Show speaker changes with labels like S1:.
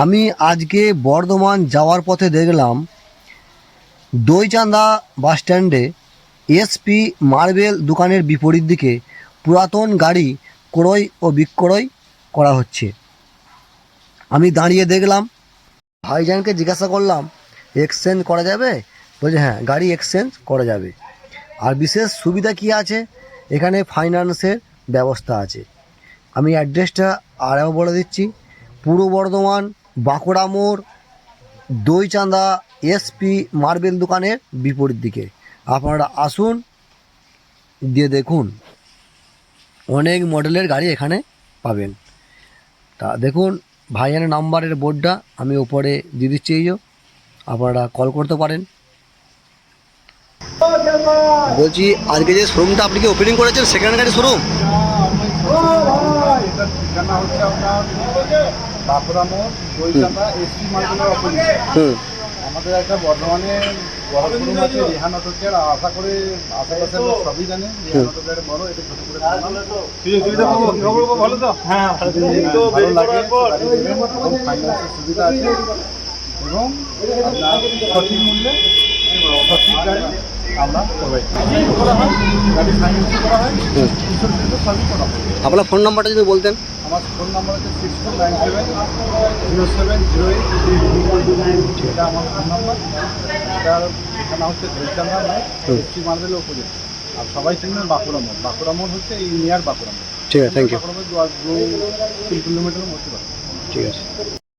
S1: আমি আজকে বর্ধমান যাওয়ার পথে দেখলাম দইচাঁদা বাস স্ট্যান্ডে এসপি মার্বেল দোকানের বিপরীত দিকে পুরাতন গাড়ি ক্রয় ও বিক্রয় করা হচ্ছে। আমি দাঁড়িয়ে দেখলাম, ভাইজানকে জিজ্ঞাসা করলাম এক্সচেঞ্জ করা যাবে? বলছে হ্যাঁ, গাড়ি এক্সচেঞ্জ করা যাবে। আর বিশেষ সুবিধা কি আছে, এখানে ফাইন্যান্সের ব্যবস্থা আছে। আমি অ্যাড্রেসটা আরও বলে দিচ্ছি, পূর্ব বর্ধমান বাঁকুড়া মোড় দইচাঁদা এসপি মার্বেল দোকানের বিপরীত দিকে। আপনারা আসুন, দিয়ে দেখুন, অনেক মডেলের গাড়ি এখানে পাবেন। তা দেখুন, ভাইজানের নাম্বারের বোর্ডটা আমি ওপরে দিয়ে দিচ্ছি, এই যে আপনারা কল করতে পারেন। বলছি আজকে যে শোরুমটা আপনি কি ওপেনিং করেছেন, সেকেন্ড গাড়ি শোরুম?
S2: এটার ঠিকানা হচ্ছে আপনার বাঁকুড়া মোড় দইচাঁদা এসপি মার্কেটের অপোজিট। আমাদের একটা বর্ধমানে বড় শোরুম আছে রেহান অটো কেয়ার। আশা করে আশেপাশের লোক সবই জানে রেহান অটো কেয়ার বড়, এটা ছোট করে ভালো তো। হ্যাঁ, ভালো লাগে, এবং ফাইন্যান্সের সুবিধা আছে, এবং আপনার সঠিক মূল্যে সঠিক গাড়ি আমরা প্রোভাইড করা হয়। গাড়ি ফাইন্যান্স করা হয়, ইন্স্যুরেন্স সবই করা হয়।
S1: আপনার ফোন নাম্বারটা যদি বলতেন।
S2: আমার ফোন নাম্বার হচ্ছে 62970703। এটা আমার ফোন নাম্বার। এটার ঠিকানা হচ্ছে দইচাঁদা এসপি মার্বেল অপোজিট। আর সবাই চিনবেন বাঁকুড়া মোড়। বাঁকুড়া মোড় হচ্ছে এই নিয়ার বাঁকুড়া মোড়।
S1: ঠিক আছে, থ্যাংক ইউ।
S2: বাঁকুড়া মোড় 2-3 কিলোমিটারের মধ্যে।
S1: ঠিক আছে।